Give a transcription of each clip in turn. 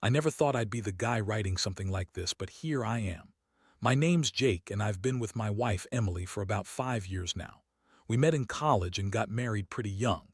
I never thought I'd be the guy writing something like this, but here I am. My name's Jake, and I've been with my wife, Emily, for about 5 years now. We met in college and got married pretty young.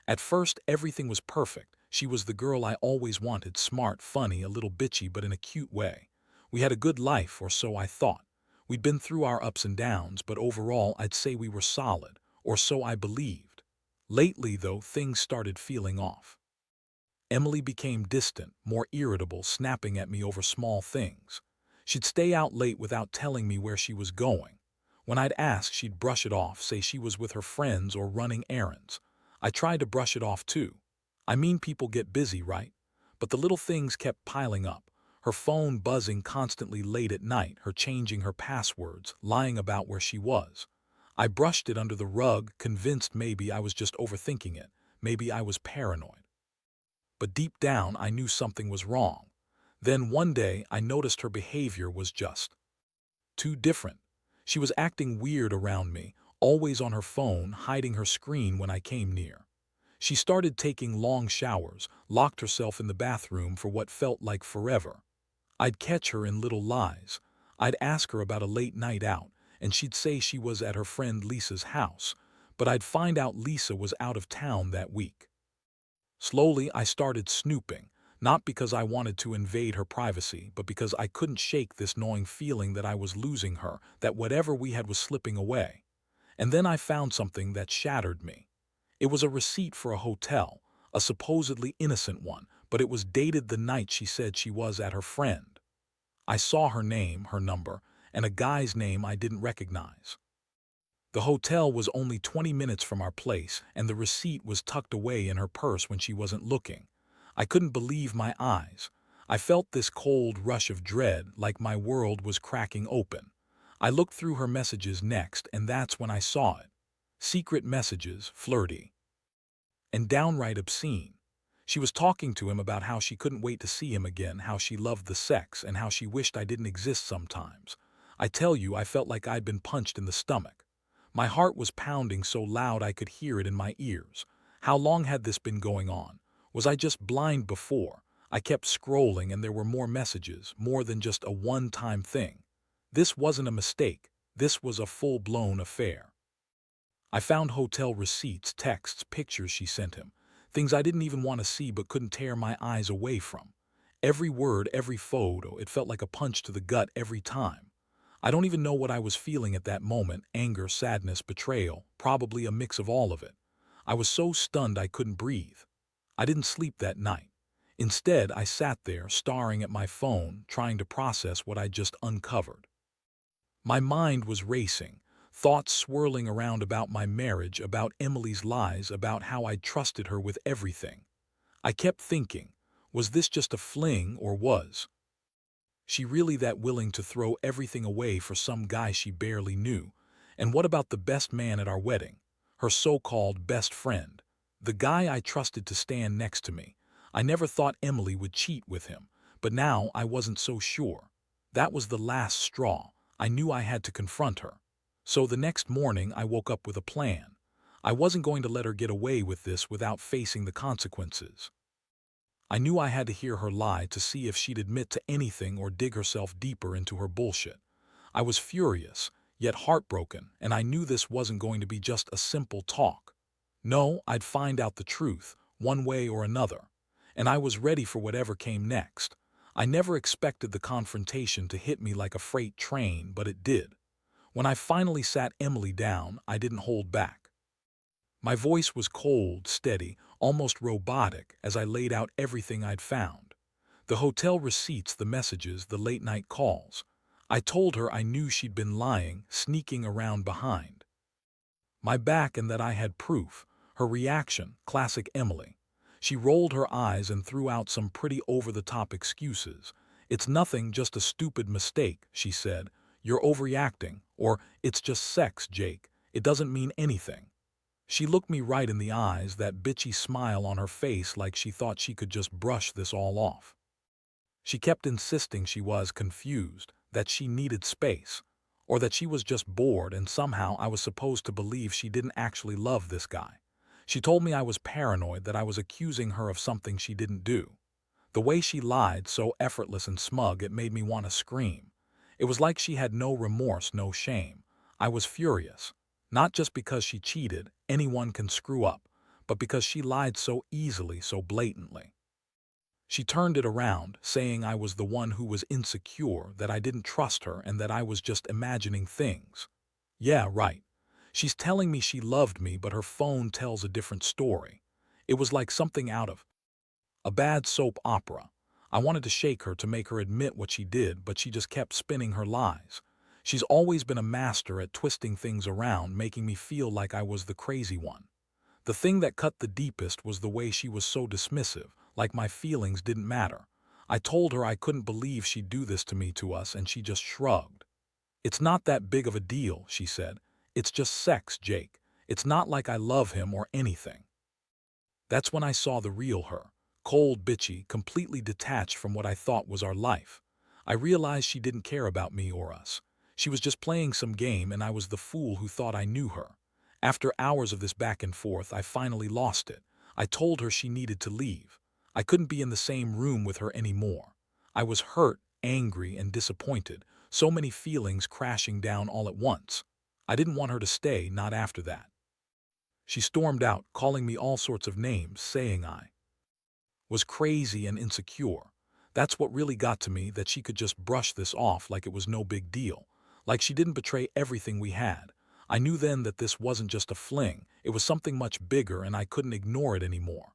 At first, everything was perfect. She was the girl I always wanted, smart, funny, a little bitchy, but in a cute way. We had a good life, or so I thought. We'd been through our ups and downs, but overall, I'd say we were solid, or so I believed. Lately, though, things started feeling off. Emily became distant, more irritable, snapping at me over small things. She'd stay out late without telling me where she was going. When I'd ask, she'd brush it off, say she was with her friends or running errands. I tried to brush it off too. I mean, people get busy, right? But the little things kept piling up. Her phone buzzing constantly late at night, her changing her passwords, lying about where she was. I brushed it under the rug, convinced maybe I was just overthinking it, maybe I was paranoid. But deep down, I knew something was wrong. Then one day, I noticed her behavior was just too different. She was acting weird around me, always on her phone, hiding her screen when I came near. She started taking long showers, locked herself in the bathroom for what felt like forever. I'd catch her in little lies. I'd ask her about a late night out, and she'd say she was at her friend Lisa's house, but I'd find out Lisa was out of town that week. Slowly, I started snooping, not because I wanted to invade her privacy, but because I couldn't shake this gnawing feeling that I was losing her, that whatever we had was slipping away. And then I found something that shattered me. It was a receipt for a hotel, a supposedly innocent one, but it was dated the night she said she was at her friend. I saw her name, her number, and a guy's name I didn't recognize. The hotel was only 20 minutes from our place, and the receipt was tucked away in her purse when she wasn't looking. I couldn't believe my eyes. I felt this cold rush of dread, like my world was cracking open. I looked through her messages next, and that's when I saw it. Secret messages, flirty, and downright obscene. She was talking to him about how she couldn't wait to see him again, how she loved the sex, and how she wished I didn't exist sometimes. I tell you, I felt like I'd been punched in the stomach. My heart was pounding so loud I could hear it in my ears. How long had this been going on? Was I just blind before? I kept scrolling and there were more messages, more than just a one-time thing. This wasn't a mistake. This was a full-blown affair. I found hotel receipts, texts, pictures she sent him, things I didn't even want to see but couldn't tear my eyes away from. Every word, every photo, it felt like a punch to the gut every time. I don't even know what I was feeling at that moment, anger, sadness, betrayal, probably a mix of all of it. I was so stunned I couldn't breathe. I didn't sleep that night. Instead, I sat there, staring at my phone, trying to process what I'd just uncovered. My mind was racing, thoughts swirling around about my marriage, about Emily's lies, about how I'd trusted her with everything. I kept thinking, was this just a fling, or was she really that willing to throw everything away for some guy she barely knew? And what about the best man at our wedding? Her so-called best friend. The guy I trusted to stand next to me. I never thought Emily would cheat with him, but now I wasn't so sure. That was the last straw. I knew I had to confront her. So the next morning I woke up with a plan. I wasn't going to let her get away with this without facing the consequences. I knew I had to hear her lie to see if she'd admit to anything or dig herself deeper into her bullshit. I was furious, yet heartbroken, and I knew this wasn't going to be just a simple talk. No, I'd find out the truth, one way or another. And I was ready for whatever came next. I never expected the confrontation to hit me like a freight train, but it did. When I finally sat Emily down, I didn't hold back. My voice was cold, steady, almost robotic as I laid out everything I'd found. The hotel receipts, the messages, the late-night calls. I told her I knew she'd been lying, sneaking around behind my back, and that I had proof. Her reaction, classic Emily. She rolled her eyes and threw out some pretty over-the-top excuses. "It's nothing, just a stupid mistake," she said. "You're overreacting," or "It's just sex, Jake. It doesn't mean anything." She looked me right in the eyes, that bitchy smile on her face, like she thought she could just brush this all off. She kept insisting she was confused, that she needed space, or that she was just bored, and somehow I was supposed to believe she didn't actually love this guy. She told me I was paranoid, that I was accusing her of something she didn't do. The way she lied, so effortless and smug, it made me want to scream. It was like she had no remorse, no shame. I was furious. Not just because she cheated, anyone can screw up, but because she lied so easily, so blatantly. She turned it around, saying I was the one who was insecure, that I didn't trust her, and that I was just imagining things. Yeah, right. She's telling me she loved me, but her phone tells a different story. It was like something out of a bad soap opera. I wanted to shake her to make her admit what she did, but she just kept spinning her lies. She's always been a master at twisting things around, making me feel like I was the crazy one. The thing that cut the deepest was the way she was so dismissive, like my feelings didn't matter. I told her I couldn't believe she'd do this to me, to us, and she just shrugged. "It's not that big of a deal," she said. "It's just sex, Jake. It's not like I love him or anything." That's when I saw the real her. Cold, bitchy, completely detached from what I thought was our life. I realized she didn't care about me or us. She was just playing some game, and I was the fool who thought I knew her. After hours of this back and forth, I finally lost it. I told her she needed to leave. I couldn't be in the same room with her anymore. I was hurt, angry, and disappointed, so many feelings crashing down all at once. I didn't want her to stay, not after that. She stormed out, calling me all sorts of names, saying I was crazy and insecure. That's what really got to me, that she could just brush this off like it was no big deal, like she didn't betray everything we had. I knew then that this wasn't just a fling, it was something much bigger, and I couldn't ignore it anymore.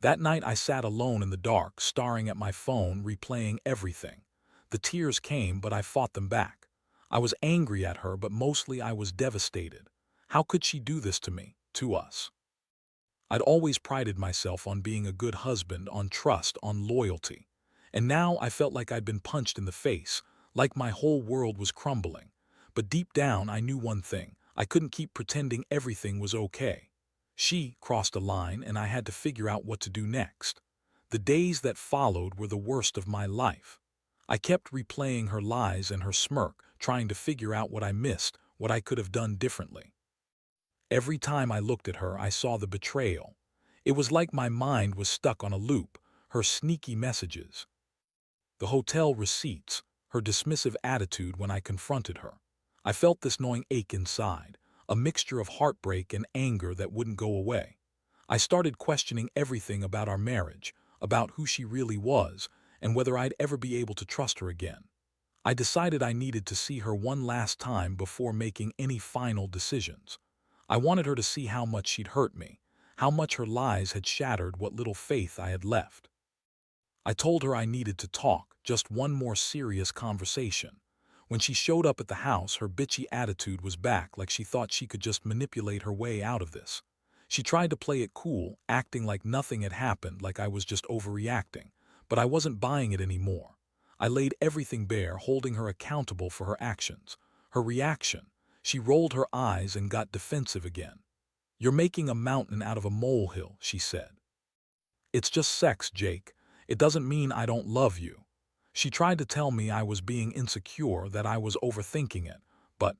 That night I sat alone in the dark, staring at my phone, replaying everything. The tears came, but I fought them back. I was angry at her, but mostly I was devastated. How could she do this to me, to us? I'd always prided myself on being a good husband, on trust, on loyalty. And now I felt like I'd been punched in the face, like my whole world was crumbling. But deep down I knew one thing: I couldn't keep pretending everything was okay. She crossed a line, and I had to figure out what to do next. The days that followed were the worst of my life. I kept replaying her lies and her smirk, trying to figure out what I missed, what I could have done differently. Every time I looked at her, I saw the betrayal. It was like my mind was stuck on a loop: her sneaky messages, the hotel receipts, her dismissive attitude when I confronted her. I felt this gnawing ache inside, a mixture of heartbreak and anger that wouldn't go away. I started questioning everything about our marriage, about who she really was, and whether I'd ever be able to trust her again. I decided I needed to see her one last time before making any final decisions. I wanted her to see how much she'd hurt me, how much her lies had shattered what little faith I had left. I told her I needed to talk, just one more serious conversation. When she showed up at the house, her bitchy attitude was back, like she thought she could just manipulate her way out of this. She tried to play it cool, acting like nothing had happened, like I was just overreacting. But I wasn't buying it anymore. I laid everything bare, holding her accountable for her actions. Her reaction: she rolled her eyes and got defensive again. "You're making a mountain out of a molehill," she said. "It's just sex, Jake. It doesn't mean I don't love you." She tried to tell me I was being insecure, that I was overthinking it, but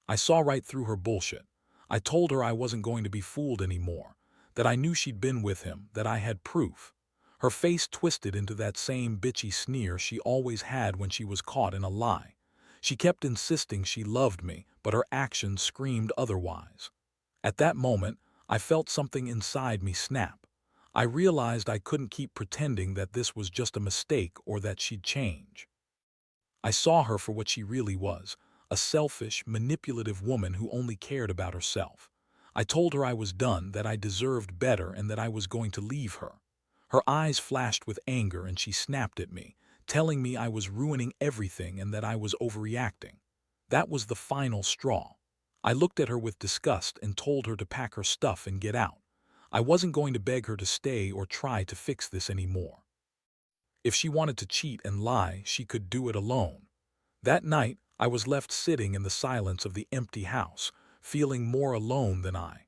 I saw right through her bullshit. I told her I wasn't going to be fooled anymore, that I knew she'd been with him, that I had proof. Her face twisted into that same bitchy sneer she always had when she was caught in a lie. She kept insisting she loved me, but her actions screamed otherwise. At that moment, I felt something inside me snap. I realized I couldn't keep pretending that this was just a mistake or that she'd change. I saw her for what she really was: a selfish, manipulative woman who only cared about herself. I told her I was done, that I deserved better, and that I was going to leave her. Her eyes flashed with anger, and she snapped at me, telling me I was ruining everything and that I was overreacting. That was the final straw. I looked at her with disgust and told her to pack her stuff and get out. I wasn't going to beg her to stay or try to fix this anymore. If she wanted to cheat and lie, she could do it alone. That night, I was left sitting in the silence of the empty house, feeling more alone than I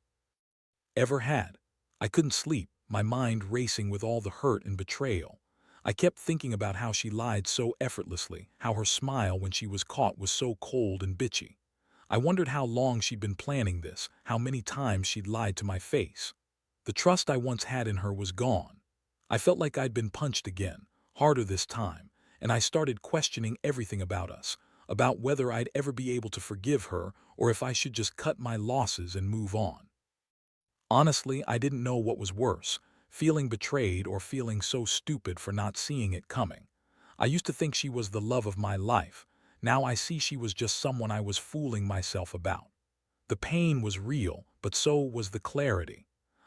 ever had. I couldn't sleep, my mind racing with all the hurt and betrayal. I kept thinking about how she lied so effortlessly, how her smile when she was caught was so cold and bitchy. I wondered how long she'd been planning this, how many times she'd lied to my face. The trust I once had in her was gone. I felt like I'd been punched again, harder this time, and I started questioning everything about us, about whether I'd ever be able to forgive her or if I should just cut my losses and move on. Honestly, I didn't know what was worse, feeling betrayed or feeling so stupid for not seeing it coming. I used to think she was the love of my life. Now I see she was just someone I was fooling myself about. The pain was real, but so was the clarity.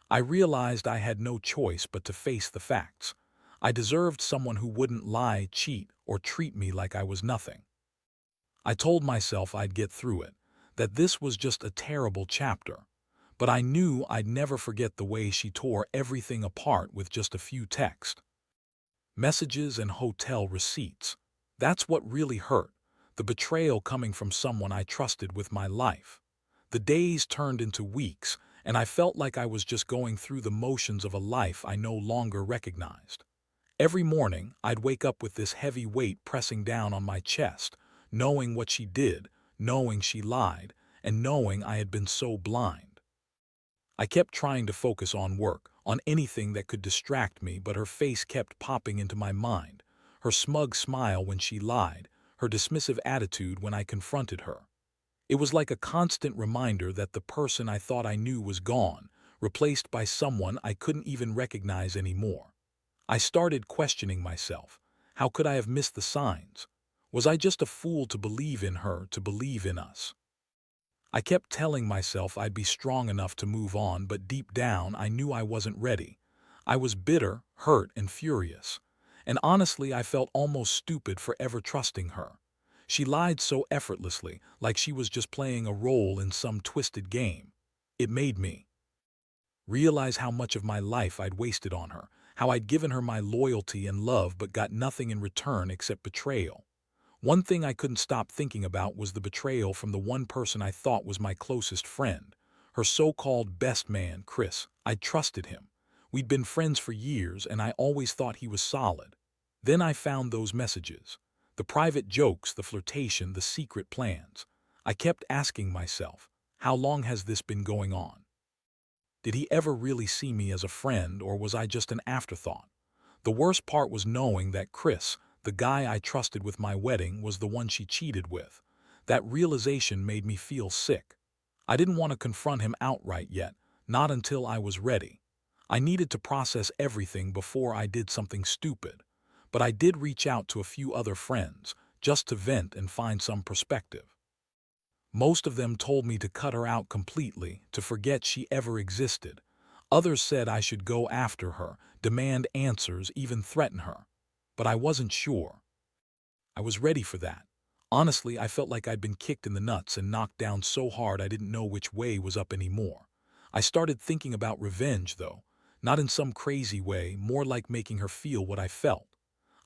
I realized I had no choice but to face the facts. I deserved someone who wouldn't lie, cheat, or treat me like I was nothing. I told myself I'd get through it, that this was just a terrible chapter. But I knew I'd never forget the way she tore everything apart with just a few texts, messages, and hotel receipts. That's what really hurt, the betrayal coming from someone I trusted with my life. The days turned into weeks, and I felt like I was just going through the motions of a life I no longer recognized. Every morning, I'd wake up with this heavy weight pressing down on my chest, knowing what she did, knowing she lied, and knowing I had been so blind. I kept trying to focus on work, on anything that could distract me, but her face kept popping into my mind, her smug smile when she lied, her dismissive attitude when I confronted her. It was like a constant reminder that the person I thought I knew was gone, replaced by someone I couldn't even recognize anymore. I started questioning myself. How could I have missed the signs? Was I just a fool to believe in her, to believe in us? I kept telling myself I'd be strong enough to move on, but deep down I knew I wasn't ready. I was bitter, hurt, and furious. And honestly, I felt almost stupid for ever trusting her. She lied so effortlessly, like she was just playing a role in some twisted game. It made me realize how much of my life I'd wasted on her, how I'd given her my loyalty and love but got nothing in return except betrayal. One thing I couldn't stop thinking about was the betrayal from the one person I thought was my closest friend, her so-called best man, Chris. I'd trusted him. We'd been friends for years, and I always thought he was solid. Then I found those messages. The private jokes, the flirtation, the secret plans. I kept asking myself, how long has this been going on? Did he ever really see me as a friend, or was I just an afterthought? The worst part was knowing that Chris, the guy I trusted with my wedding, was the one she cheated with. That realization made me feel sick. I didn't want to confront him outright yet, not until I was ready. I needed to process everything before I did something stupid. But I did reach out to a few other friends, just to vent and find some perspective. Most of them told me to cut her out completely, to forget she ever existed. Others said I should go after her, demand answers, even threaten her. But I wasn't sure. I was ready for that. Honestly, I felt like I'd been kicked in the nuts and knocked down so hard I didn't know which way was up anymore. I started thinking about revenge, though, not in some crazy way, more like making her feel what I felt.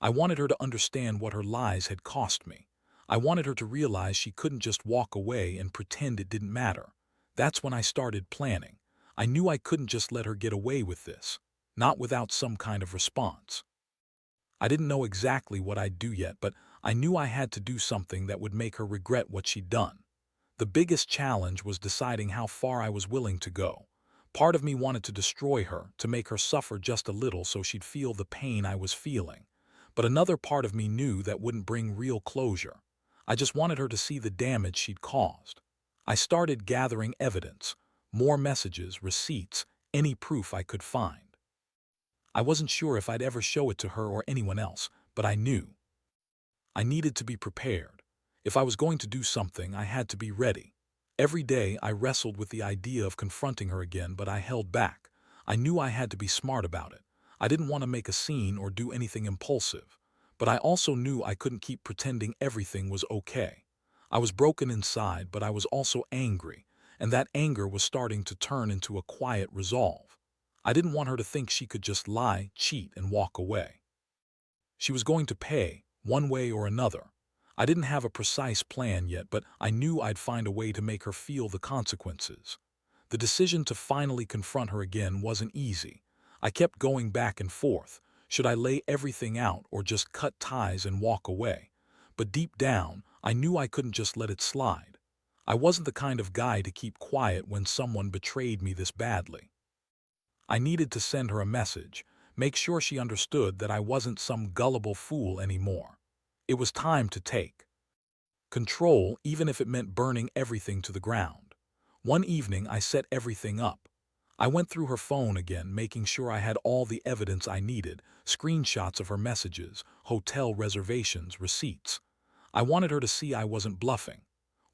I wanted her to understand what her lies had cost me. I wanted her to realize she couldn't just walk away and pretend it didn't matter. That's when I started planning. I knew I couldn't just let her get away with this, not without some kind of response. I didn't know exactly what I'd do yet, but I knew I had to do something that would make her regret what she'd done. The biggest challenge was deciding how far I was willing to go. Part of me wanted to destroy her, to make her suffer just a little so she'd feel the pain I was feeling. But another part of me knew that wouldn't bring real closure. I just wanted her to see the damage she'd caused. I started gathering evidence, more messages, receipts, any proof I could find. I wasn't sure if I'd ever show it to her or anyone else, but I knew. I needed to be prepared. If I was going to do something, I had to be ready. Every day I wrestled with the idea of confronting her again, but I held back. I knew I had to be smart about it. I didn't want to make a scene or do anything impulsive. But I also knew I couldn't keep pretending everything was okay. I was broken inside, but I was also angry, and that anger was starting to turn into a quiet resolve. I didn't want her to think she could just lie, cheat, and walk away. She was going to pay, one way or another. I didn't have a precise plan yet, but I knew I'd find a way to make her feel the consequences. The decision to finally confront her again wasn't easy. I kept going back and forth. Should I lay everything out or just cut ties and walk away? But deep down, I knew I couldn't just let it slide. I wasn't the kind of guy to keep quiet when someone betrayed me this badly. I needed to send her a message make sure she understood that I wasn't some gullible fool anymore. It was time to take control, even if it meant burning everything to the ground. One evening, I set everything up. I went through her phone again, making sure I had all the evidence I needed, screenshots of her messages, hotel reservations, receipts. I wanted her to see I wasn't bluffing.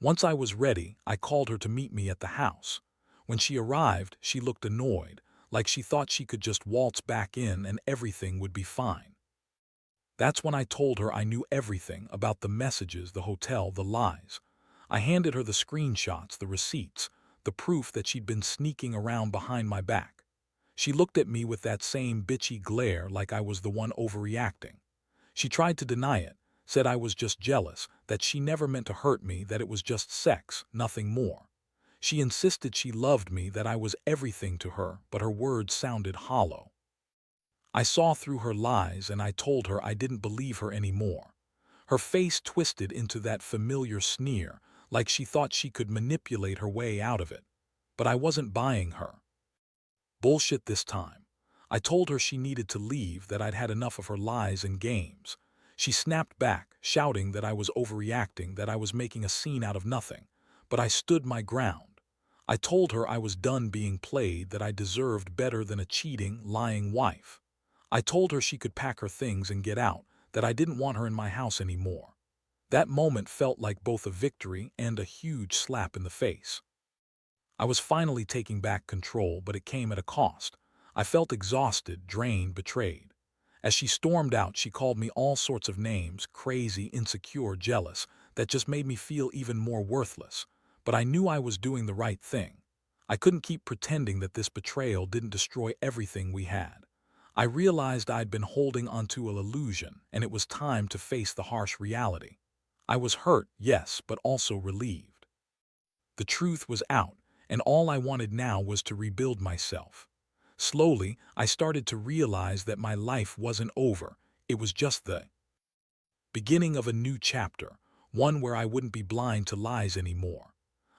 Once I was ready, I called her to meet me at the house. When she arrived, she looked annoyed, like she thought she could just waltz back in and everything would be fine. That's when I told her I knew everything about the messages, the hotel, the lies. I handed her the screenshots, the receipts, the proof that she'd been sneaking around behind my back. She looked at me with that same bitchy glare like I was the one overreacting. She tried to deny it, said I was just jealous, that she never meant to hurt me, that it was just sex, nothing more. She insisted she loved me, that I was everything to her, but her words sounded hollow. I saw through her lies and I told her I didn't believe her anymore. Her face twisted into that familiar sneer, like she thought she could manipulate her way out of it. But I wasn't buying her bullshit this time. I told her she needed to leave, that I'd had enough of her lies and games. She snapped back, shouting that I was overreacting, that I was making a scene out of nothing. But I stood my ground. I told her I was done being played, that I deserved better than a cheating, lying wife. I told her she could pack her things and get out, that I didn't want her in my house anymore. That moment felt like both a victory and a huge slap in the face. I was finally taking back control, but it came at a cost. I felt exhausted, drained, betrayed. As she stormed out, she called me all sorts of names, crazy, insecure, jealous, that just made me feel even more worthless. But I knew I was doing the right thing. I couldn't keep pretending that this betrayal didn't destroy everything we had. I realized I'd been holding onto an illusion, and it was time to face the harsh reality. I was hurt, yes, but also relieved. The truth was out, and all I wanted now was to rebuild myself. Slowly, I started to realize that my life wasn't over. It was just the beginning of a new chapter, one where I wouldn't be blind to lies anymore.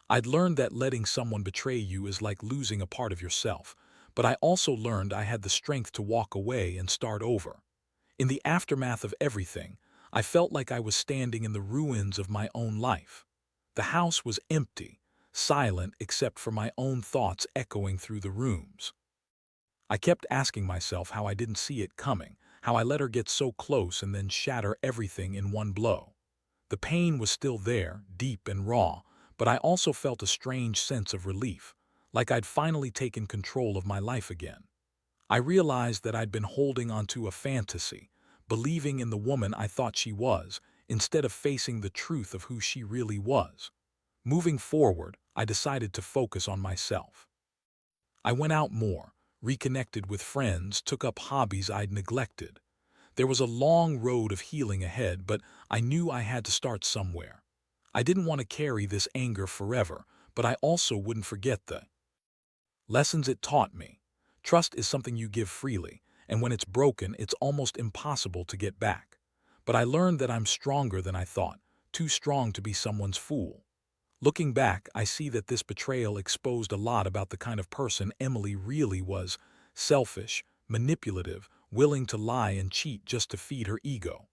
I'd learned that letting someone betray you is like losing a part of yourself, but I also learned I had the strength to walk away and start over. In the aftermath of everything, I felt like I was standing in the ruins of my own life. The house was empty, silent except for my own thoughts echoing through the rooms. I kept asking myself how I didn't see it coming, how I let her get so close and then shatter everything in one blow. The pain was still there, deep and raw, but I also felt a strange sense of relief, like I'd finally taken control of my life again. I realized that I'd been holding onto a fantasy, believing in the woman I thought she was, instead of facing the truth of who she really was. Moving forward, I decided to focus on myself. I went out more, reconnected with friends, took up hobbies I'd neglected. There was a long road of healing ahead, but I knew I had to start somewhere. I didn't want to carry this anger forever, but I also wouldn't forget the lessons it taught me. Trust is something you give freely, and when it's broken, it's almost impossible to get back. But I learned that I'm stronger than I thought, too strong to be someone's fool. Looking back, I see that this betrayal exposed a lot about the kind of person Emily really was: selfish, manipulative, willing to lie and cheat just to feed her ego.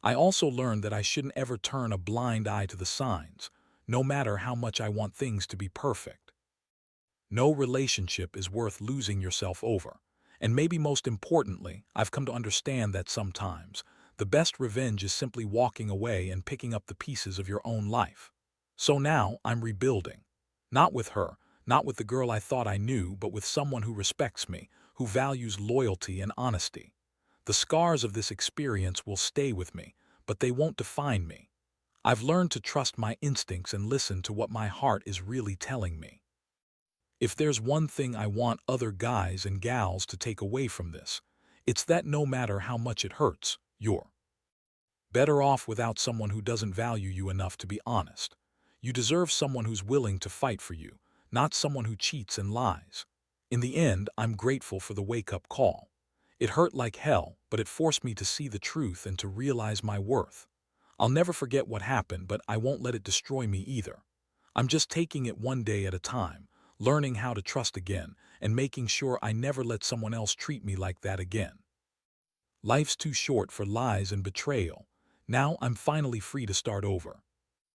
I also learned that I shouldn't ever turn a blind eye to the signs, no matter how much I want things to be perfect. No relationship is worth losing yourself over. And maybe most importantly, I've come to understand that sometimes the best revenge is simply walking away and picking up the pieces of your own life. So now I'm rebuilding. Not with her, not with the girl I thought I knew, but with someone who respects me, who values loyalty and honesty. The scars of this experience will stay with me, but they won't define me. I've learned to trust my instincts and listen to what my heart is really telling me. If there's one thing I want other guys and gals to take away from this, it's that no matter how much it hurts, you're better off without someone who doesn't value you enough to be honest. You deserve someone who's willing to fight for you, not someone who cheats and lies. In the end, I'm grateful for the wake-up call. It hurt like hell, but it forced me to see the truth and to realize my worth. I'll never forget what happened, but I won't let it destroy me either. I'm just taking it one day at a time, learning how to trust again, and making sure I never let someone else treat me like that again. Life's too short for lies and betrayal. Now I'm finally free to start over.